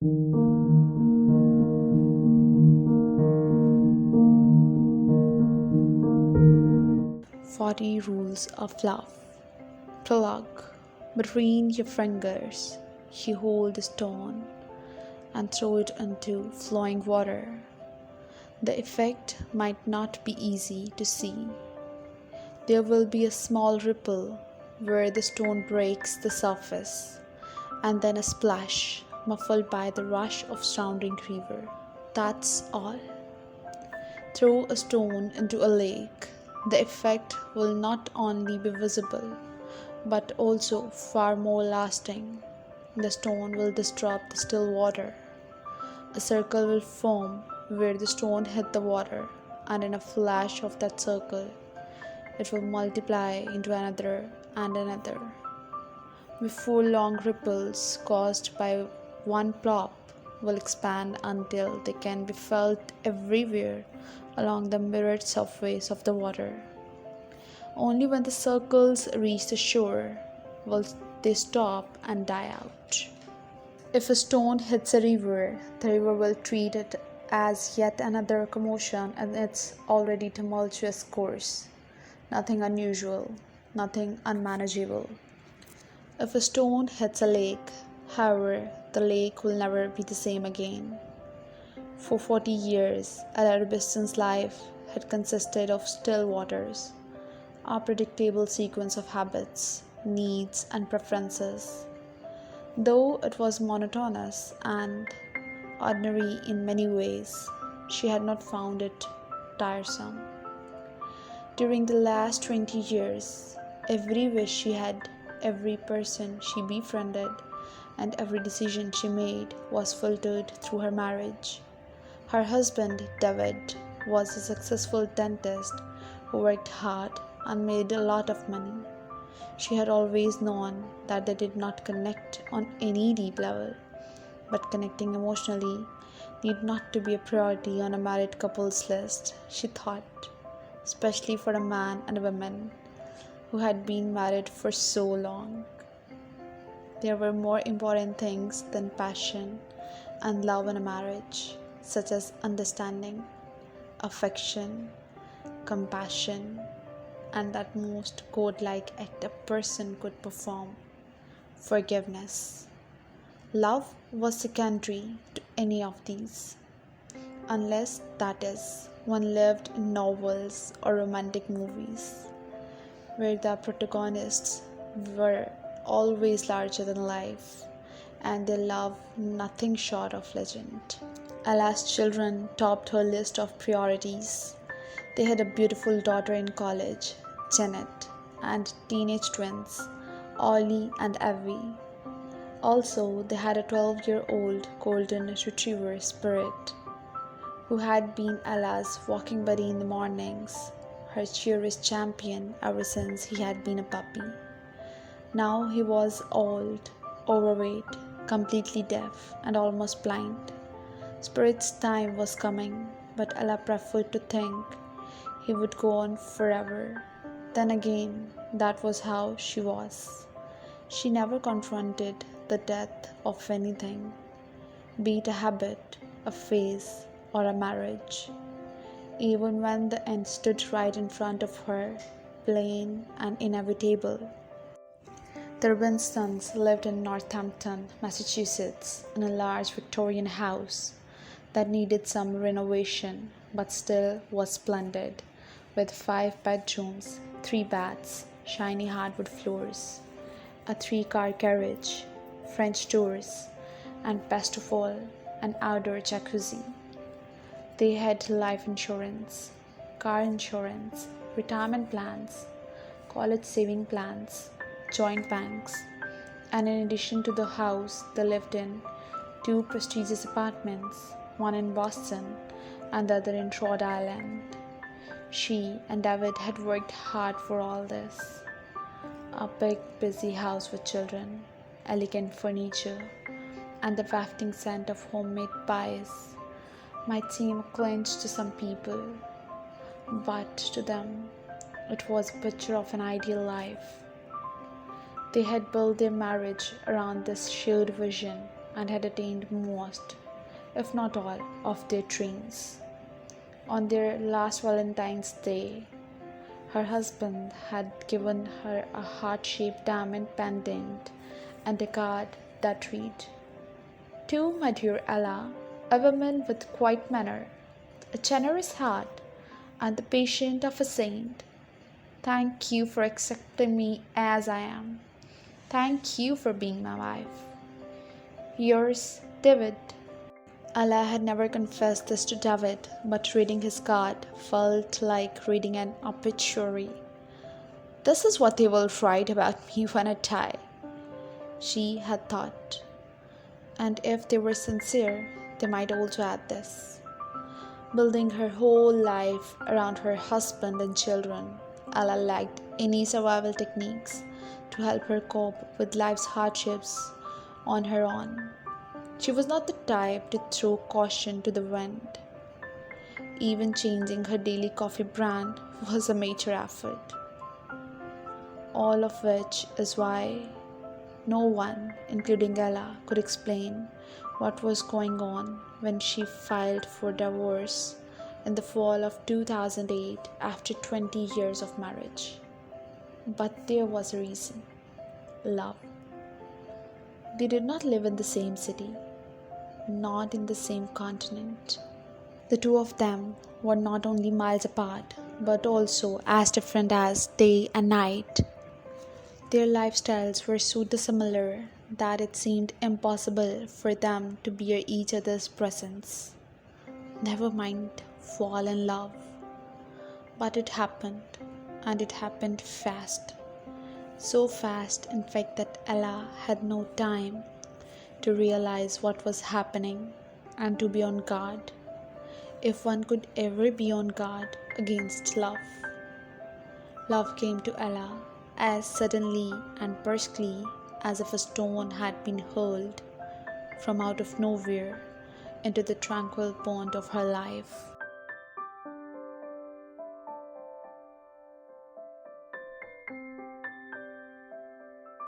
40 Rules of Love. Prologue. Between your fingers, you hold a stone and throw it into flowing water. The effect might not be easy to see. There will be a small ripple where the stone breaks the surface, and then a splash, muffled by the rush of surrounding river. That's all. Throw a stone into a lake. The effect will not only be visible, but also far more lasting. The stone will disturb the still water. A circle will form where the stone hit the water, and in a flash of that circle, it will multiply into another and another. Before long ripples caused by one plop will expand until they can be felt everywhere along the mirrored surface of the water. Only when the circles reach the shore will they stop and die out. If a stone hits a river, the river will treat it as yet another commotion in its already tumultuous course. Nothing unusual, nothing unmanageable. If a stone hits a lake, however, the lake will never be the same again. For 40 years, Arabistan's life had consisted of still waters, a predictable sequence of habits, needs, and preferences. Though it was monotonous and ordinary in many ways, she had not found it tiresome. During the last 20 years, every wish she had, every person she befriended, and every decision she made was filtered through her marriage. Her husband, David, was a successful dentist who worked hard and made a lot of money. She had always known that they did not connect on any deep level, but connecting emotionally need not to be a priority on a married couple's list, she thought, especially for a man and a woman who had been married for so long. There were more important things than passion and love in a marriage, such as understanding, affection, compassion, and that most godlike act a person could perform, forgiveness. Love was secondary to any of these, unless, that is, one lived in novels or romantic movies, where the protagonists were always larger than life, and their love nothing short of legend. Ella's children topped her list of priorities. They had a beautiful daughter in college, Janet, and teenage twins, Ollie and Evie. Also, they had a 12-year-old golden retriever, Spirit, who had been Ella's walking buddy in the mornings, her cherished champion ever since he had been a puppy. Now he was old, overweight, completely deaf, and almost blind. Spirit's time was coming, but Ella preferred to think he would go on forever. Then again, that was how she was. She never confronted the death of anything, be it a habit, a phase, or a marriage. Even when the end stood right in front of her, plain and inevitable. The Robinsons lived in Northampton, Massachusetts, in a large Victorian house that needed some renovation but still was splendid, with 5 bedrooms, 3 baths, shiny hardwood floors, a 3-car garage, French doors, and best of all, an outdoor jacuzzi. They had life insurance, car insurance, retirement plans, college saving plans, joint banks, and in addition to the house they lived in, 2 prestigious apartments, one in Boston and the other in Rhode Island. She and David had worked hard for all this. A big, busy house with children, elegant furniture, and the wafting scent of homemade pies might seem a clinch to some people, but to them it was a picture of an ideal life. They had built their marriage around this shared vision, and had attained most, if not all, of their dreams. On their last Valentine's Day, her husband had given her a heart-shaped diamond pendant and a card that read, "To my dear Ella, a woman with quiet manner, a generous heart, and the patience of a saint. Thank you for accepting me as I am. Thank you for being my wife. Yours, David." Ella had never confessed this to David, but reading his card felt like reading an obituary. "This is what they will write about me when I die," she had thought. And if they were sincere, they might also add this. Building her whole life around her husband and children, Ella lacked any survival techniques to help her cope with life's hardships on her own. She was not the type to throw caution to the wind. Even changing her daily coffee brand was a major effort. All of which is why no one, including Ella, could explain what was going on when she filed for divorce in the fall of 2008 after 20 years of marriage. But there was a reason: love. They did not live in the same city, not in the same continent. The two of them were not only miles apart, but also as different as day and night. Their lifestyles were so dissimilar that it seemed impossible for them to bear each other's presence. Never mind fall in love. But it happened, and it happened fast. So fast, in fact, that Ella had no time to realize what was happening and to be on guard, if one could ever be on guard against love. Love came to Ella as suddenly and brusquely as if a stone had been hurled from out of nowhere into the tranquil pond of her life.